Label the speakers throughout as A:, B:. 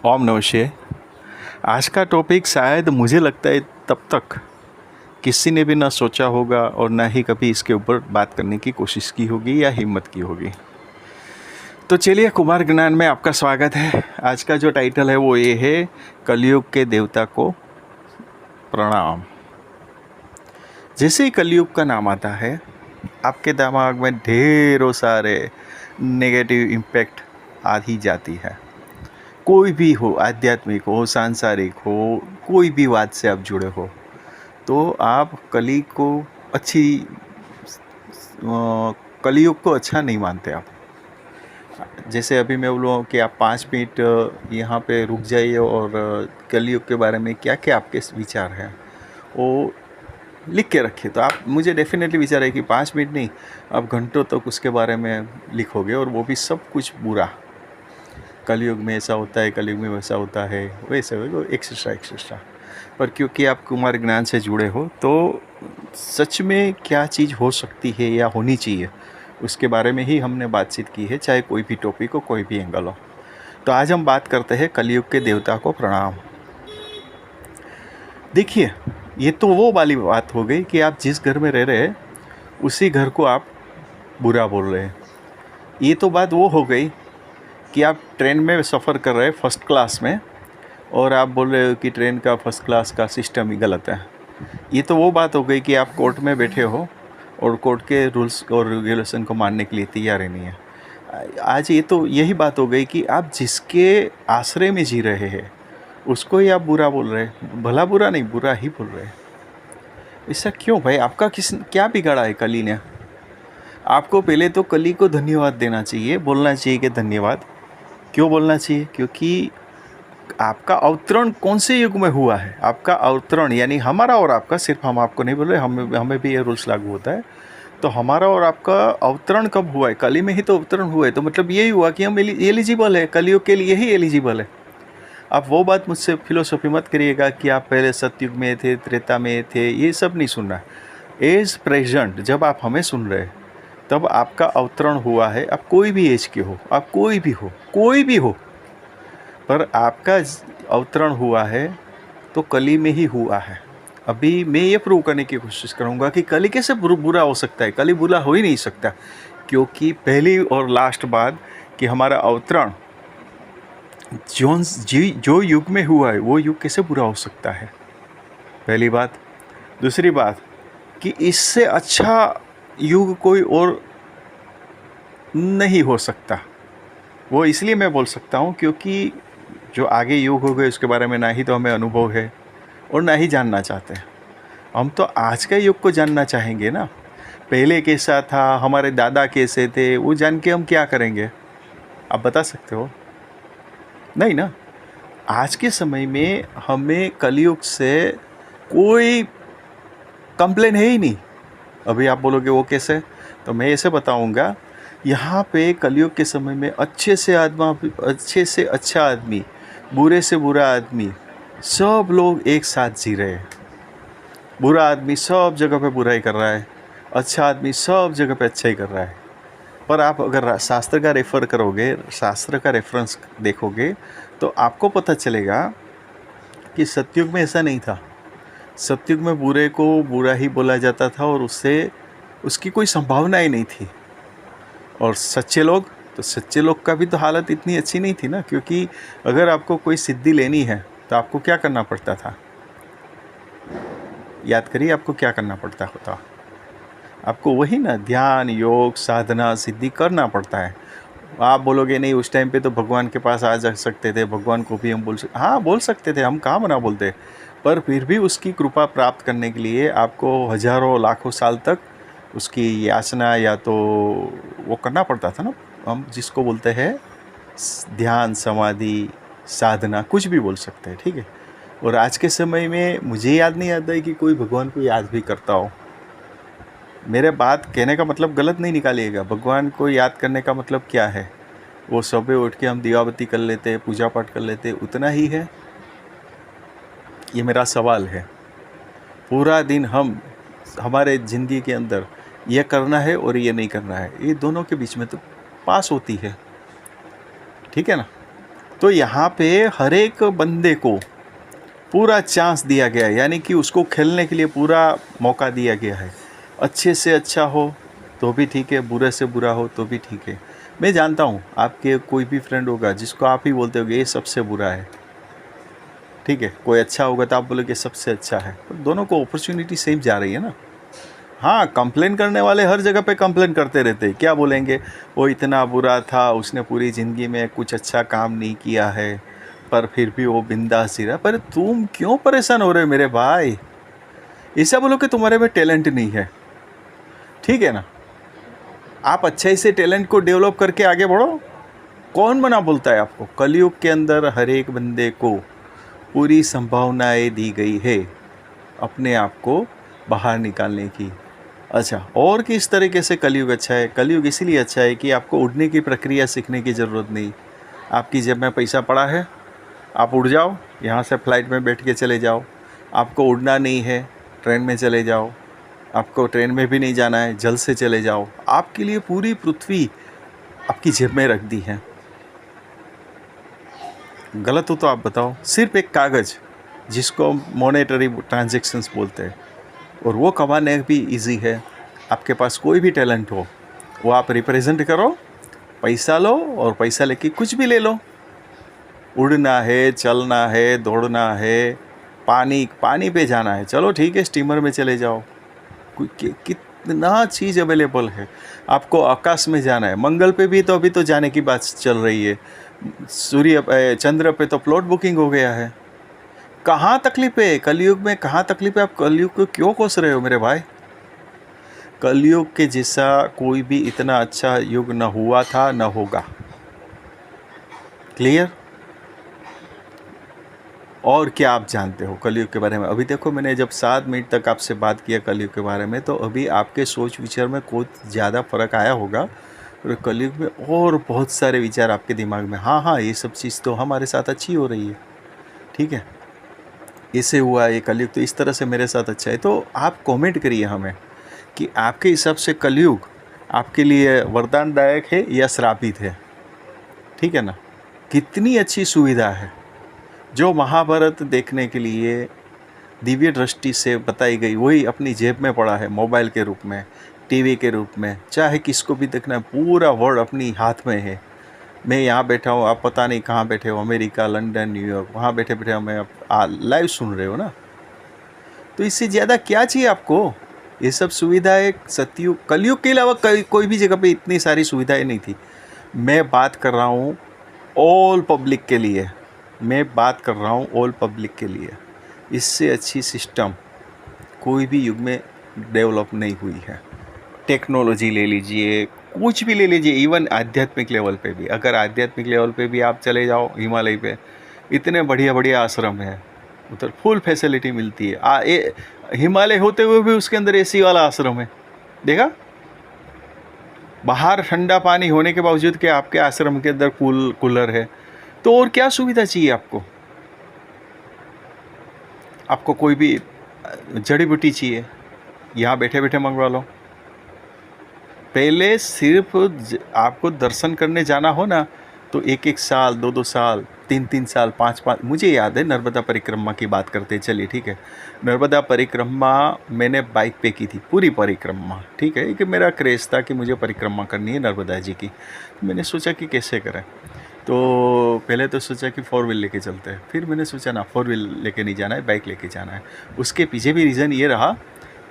A: ओम नमः शिवाय। आज का टॉपिक शायद मुझे लगता है तब तक किसी ने भी ना सोचा होगा और ना ही कभी इसके ऊपर बात करने की कोशिश की होगी या हिम्मत की होगी। तो चलिए, कुमार ज्ञान में आपका स्वागत है। आज का जो टाइटल है वो ये है, कलयुग के देवता को प्रणाम। जैसे ही कलयुग का नाम आता है, आपके दिमाग में ढेरों सारे नेगेटिव इम्पैक्ट आ ही जाती है। कोई भी हो, आध्यात्मिक हो, सांसारिक हो, कोई भी बात से आप जुड़े हो, तो आप कलयुग को अच्छा नहीं मानते आप। जैसे अभी मैं बोलूँ कि आप 5 मिनट यहाँ पे रुक जाइए और कलयुग के बारे में क्या क्या आपके विचार हैं वो लिख के रखिए, तो आप मुझे डेफिनेटली विचार है कि 5 मिनट नहीं, आप घंटों तक उसके बारे में लिखोगे, और वो भी सब कुछ बुरा। कलयुग में ऐसा होता है, कलयुग में वैसा होता है, वैसे एक्सेट्रा। पर क्योंकि आप कुमार ज्ञान से जुड़े हो, तो सच में क्या चीज़ हो सकती है या होनी चाहिए, उसके बारे में ही हमने बातचीत की है, चाहे कोई भी टॉपिक हो, कोई भी एंगल हो। तो आज हम बात करते हैं कलयुग के देवता को प्रणाम। देखिए, ये तो वो वाली बात हो गई कि आप जिस घर में रह रहे हैं उसी घर को आप बुरा बोल रहे हैं। ये तो बात वो हो गई कि आप ट्रेन में सफ़र कर रहे हैं फर्स्ट क्लास में, और आप बोल रहे हो कि ट्रेन का फर्स्ट क्लास का सिस्टम ही गलत है। ये तो वो बात हो गई कि आप कोर्ट में बैठे हो और कोर्ट के रूल्स और रेगुलेशन को मानने के लिए तैयार ही नहीं है। आज ये तो यही बात हो गई कि आप जिसके आश्रय में जी रहे हैं उसको ही आप बुरा बोल रहे हैं। भला बुरा नहीं, बुरा ही बोल रहे हैं। ऐसा क्यों भाई? आपका क्या बिगाड़ा है कली ने? आपको पहले तो कली को धन्यवाद देना चाहिए, बोलना चाहिए कि धन्यवाद। क्यों बोलना चाहिए? क्योंकि आपका अवतरण कौन से युग में हुआ है? आपका अवतरण यानी हमारा और आपका, सिर्फ हम आपको नहीं बोल रहे, हमें भी ये रूल्स लागू होता है। तो हमारा और आपका अवतरण कब हुआ है? कली में ही तो अवतरण हुआ है। तो मतलब यही हुआ कि हम एलिजिबल है, कलयुग के लिए ही एलिजिबल है। आप वो बात मुझसे फिलोसॉफी मत करिएगा कि आप पहले सतयुग में थे, त्रेता में थे, ये सब नहीं सुनना। एज प्रेजेंट जब आप हमें सुन रहे हैं, तब आपका अवतरण हुआ है। आप कोई भी एज के हो, आप कोई भी हो, पर आपका अवतरण हुआ है तो कली में ही हुआ है। अभी मैं ये प्रूव करने की कोशिश करूँगा कि कली कैसे बुरा हो सकता है। कली बुरा हो ही नहीं सकता, क्योंकि पहली और लास्ट बात कि हमारा अवतरण जो युग में हुआ है वो युग कैसे बुरा हो सकता है, पहली बात। दूसरी बात कि इससे अच्छा युग कोई और नहीं हो सकता। वो इसलिए मैं बोल सकता हूँ क्योंकि जो आगे युग हो गए उसके बारे में ना ही तो हमें अनुभव है और ना ही जानना चाहते हैं। हम तो आज का युग को जानना चाहेंगे ना। पहले कैसा था, हमारे दादा कैसे थे, वो जान के हम क्या करेंगे? आप बता सकते हो? नहीं ना। आज के समय में हमें कलयुग से कोई कंप्लेन है ही नहीं। अभी आप बोलोगे वो कैसे, तो मैं ऐसे बताऊंगा। यहाँ पे कलयुग के समय में अच्छे से अच्छा आदमी, बुरे से बुरा आदमी, सब लोग एक साथ जी रहे हैं। बुरा आदमी सब जगह पे बुराई कर रहा है, अच्छा आदमी सब जगह पे अच्छा ही कर रहा है। पर आप अगर शास्त्र का रेफ़र करोगे, शास्त्र का रेफरेंस देखोगे, तो आपको पता चलेगा कि सतयुग में ऐसा नहीं था। सतयुग में बुरे को बुरा ही बोला जाता था और उससे उसकी कोई संभावना ही नहीं थी। और सच्चे लोग का भी तो हालत इतनी अच्छी नहीं थी ना, क्योंकि अगर आपको कोई सिद्धि लेनी है तो आपको क्या करना पड़ता था? याद करिए, आपको क्या करना पड़ता होता? आपको वही ना, ध्यान, योग, साधना, सिद्धि करना पड़ता है। आप बोलोगे नहीं, उस टाइम पे तो भगवान के पास आ जा सकते थे, भगवान को भी हम बोल सकते थे, हम कहाँ मना बोलते। पर फिर भी उसकी कृपा प्राप्त करने के लिए आपको हजारों लाखों साल तक उसकी याचना या तो वो करना पड़ता था ना। हम जिसको बोलते हैं ध्यान, समाधि, साधना, कुछ भी बोल सकते हैं, ठीक है। और आज के समय में मुझे याद नहीं आता है कि कोई भगवान को याद भी करता हो। मेरे बात कहने का मतलब गलत नहीं निकालिएगा। भगवान को याद करने का मतलब क्या है? वो सुबह उठ के हम दियाबत्ती कर लेते, पूजा पाठ कर लेते, उतना ही है? ये मेरा सवाल है। पूरा दिन हमारे ज़िंदगी के अंदर ये करना है और ये नहीं करना है, ये दोनों के बीच में तो पास होती है, ठीक है ना। तो यहाँ पे हर एक बंदे को पूरा चांस दिया गया है, यानी कि उसको खेलने के लिए पूरा मौका दिया गया है। अच्छे से अच्छा हो तो भी ठीक है, बुरे से बुरा हो तो भी ठीक है। मैं जानता हूँ आपके कोई भी फ्रेंड होगा जिसको आप ही बोलते होगे ये सबसे बुरा है, ठीक है। कोई अच्छा होगा तो आप बोलोगे सबसे अच्छा है, तो दोनों को अपॉर्चुनिटी सेम जा रही है ना। हाँ, कंप्लेन करने वाले हर जगह पे कंप्लेन करते रहते हैं। क्या बोलेंगे, वो इतना बुरा था, उसने पूरी ज़िंदगी में कुछ अच्छा काम नहीं किया है, पर फिर भी वो बिंदास ही रहा। पर तुम क्यों परेशान हो रहे हो मेरे भाई? ऐसा बोलो कि तुम्हारे में टैलेंट नहीं है, ठीक है ना। आप अच्छे से टैलेंट को डेवलप करके आगे बढ़ो। कौन मना बोलता है आपको? कलयुग के अंदर हर एक बंदे को पूरी संभावनाएं दी गई है अपने आप को बाहर निकालने की। अच्छा, और किस तरीके से कलयुग अच्छा है? कलयुग इसीलिए अच्छा है कि आपको उड़ने की प्रक्रिया सीखने की ज़रूरत नहीं। आपकी जेब में पैसा पड़ा है, आप उड़ जाओ, यहाँ से फ्लाइट में बैठ के चले जाओ। आपको उड़ना नहीं है, ट्रेन में चले जाओ। आपको ट्रेन में भी नहीं जाना है, जल से चले जाओ। आपके लिए पूरी पृथ्वी आपकी जेब में रख दी है। गलत हो तो आप बताओ। सिर्फ एक कागज़ जिसको मॉनेटरी ट्रांजैक्शंस बोलते हैं, और वो कमाने भी इजी है। आपके पास कोई भी टैलेंट हो, वो आप रिप्रेजेंट करो, पैसा लो, और पैसा लेके कुछ भी ले लो। उड़ना है, चलना है, दौड़ना है, पानी पे जाना है, चलो ठीक है, स्टीमर में चले जाओ। कितना चीज़ अवेलेबल है। आपको आकाश में जाना है, मंगल पे भी तो अभी तो जाने की बात चल रही है। चंद्र पे तो प्लॉट बुकिंग हो गया है। कहाँ तकलीफ है कलयुग में? कहाँ तकलीफ है? आप कलयुग को क्यों कोस रहे हो मेरे भाई? कलयुग के जैसा कोई भी इतना अच्छा युग न हुआ था, न होगा। क्लियर? और क्या आप जानते हो कलयुग के बारे में? अभी देखो, मैंने जब 7 मिनट तक आपसे बात किया कलयुग के बारे में, तो अभी आपके सोच विचार में कुछ ज़्यादा फ़र्क आया होगा। और कलयुग में और बहुत सारे विचार आपके दिमाग में, हाँ हाँ, ये सब चीज़ तो हमारे साथ अच्छी हो रही है, ठीक है, ऐसे हुआ ये कलयुग तो इस तरह से मेरे साथ अच्छा है। तो आप कमेंट करिए हमें कि आपके हिसाब से कलयुग आपके लिए वरदानदायक है या श्रापित है, ठीक है ना। कितनी अच्छी सुविधा है जो महाभारत देखने के लिए दिव्य दृष्टि से बताई गई, वही अपनी जेब में पड़ा है, मोबाइल के रूप में, टीवी के रूप में। चाहे किसको भी देखना है, पूरा वर्ल्ड अपनी हाथ में है। मैं यहाँ बैठा हूँ, आप पता नहीं कहाँ बैठे हो, अमेरिका, लंदन, न्यूयॉर्क, वहाँ बैठे बैठे हमें आप लाइव सुन रहे हो ना। तो इससे ज़्यादा क्या चाहिए आपको? ये सब सुविधाएं सतयुग, कलयुग के अलावा कोई भी जगह पे इतनी सारी सुविधाएं नहीं थी। मैं बात कर रहा हूँ ऑल पब्लिक के लिए, मैं बात कर रहा हूँ ऑल पब्लिक के लिए। इससे अच्छी सिस्टम कोई भी युग में डेवलप नहीं हुई है। टेक्नोलॉजी ले लीजिए, कुछ भी ले लीजिए, इवन आध्यात्मिक लेवल पे भी। अगर आध्यात्मिक लेवल पे भी आप चले जाओ हिमालय पे, इतने बढ़िया बढ़िया आश्रम है, उधर फुल फैसिलिटी मिलती है। हिमालय होते हुए भी उसके अंदर एसी वाला आश्रम है, देखा? बाहर ठंडा पानी होने के बावजूद कि आपके आश्रम के अंदर कूलर है। तो और क्या सुविधा चाहिए आपको? आपको कोई भी जड़ी बूटी चाहिए, यहाँ बैठे बैठे मंगवा लो। पहले सिर्फ आपको दर्शन करने जाना हो ना, तो 1-1 साल, 2-2 साल, 3-3 साल, 5-5, मुझे याद है नर्मदा परिक्रमा की बात करते, चलिए ठीक है। नर्मदा परिक्रमा मैंने बाइक पे की थी, पूरी परिक्रमा, ठीक है, कि मेरा क्रेज़ था कि मुझे परिक्रमा करनी है नर्मदा जी की। मैंने सोचा कि कैसे करें, तो पहले तो सोचा कि 4 व्हील लेके चलते हैं। फिर मैंने सोचा ना, 4 व्हील लेके नहीं जाना है, बाइक लेके जाना है। उसके पीछे भी रीज़न ये रहा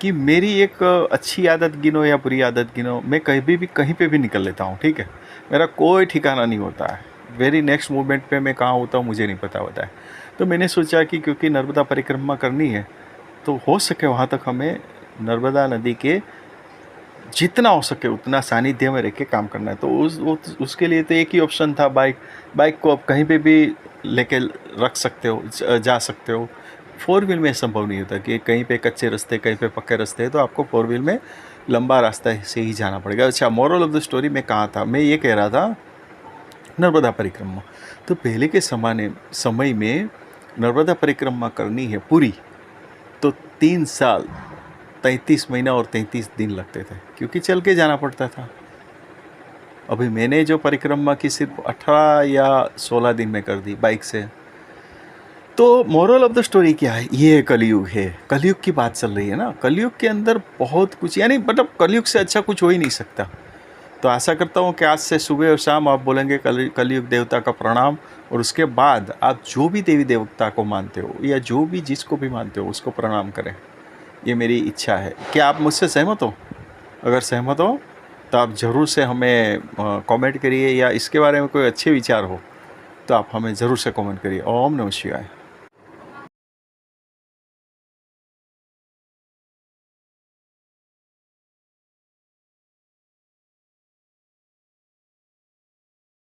A: कि मेरी एक अच्छी आदत गिनो या बुरी आदत गिनो, मैं कहीं पे भी निकल लेता हूँ, ठीक है। मेरा कोई ठिकाना नहीं होता है, वेरी नेक्स्ट मूवमेंट पे मैं कहाँ होता हूँ मुझे नहीं पता होता है। तो मैंने सोचा कि क्योंकि नर्मदा परिक्रमा करनी है, तो हो सके वहाँ तक हमें नर्मदा नदी के जितना हो सके उतना सानिध्य में रह के काम करना है। तो उसके लिए तो एक ही ऑप्शन था, बाइक को आप कहीं पे भी लेके रख सकते हो, जा सकते हो। 4 व्हील में संभव नहीं होता कि कहीं पे कच्चे रास्ते, कहीं पे पक्के रास्ते हैं, तो आपको 4 व्हील में लंबा रास्ता से ही जाना पड़ेगा। अच्छा, मोरल ऑफ द स्टोरी में कहाँ था, मैं ये कह रहा था नर्मदा परिक्रमा। तो पहले के समय में नर्मदा परिक्रमा करनी है पूरी, तो 3 साल 33 महीना और 33 दिन लगते थे, क्योंकि चल के जाना पड़ता था। अभी मैंने जो परिक्रमा की सिर्फ 18 या 16 दिन में कर दी बाइक से। तो मोरल ऑफ द स्टोरी क्या है, ये कलयुग है, कलयुग की बात चल रही है ना। कलयुग के अंदर बहुत कुछ, यानी मतलब कलयुग से अच्छा कुछ हो ही नहीं सकता। तो आशा करता हूँ कि आज से सुबह और शाम आप बोलेंगे कलयुग देवता का प्रणाम, और उसके बाद आप जो भी देवी देवता को मानते हो या जो भी जिसको भी मानते हो उसको प्रणाम करें। ये मेरी इच्छा है। क्या आप मुझसे सहमत हो? अगर सहमत हो तो आप ज़रूर से हमें कमेंट करिए, या इसके बारे में कोई अच्छे विचार हो तो आप हमें ज़रूर से कमेंट करिए। ओम नमः शिवाय।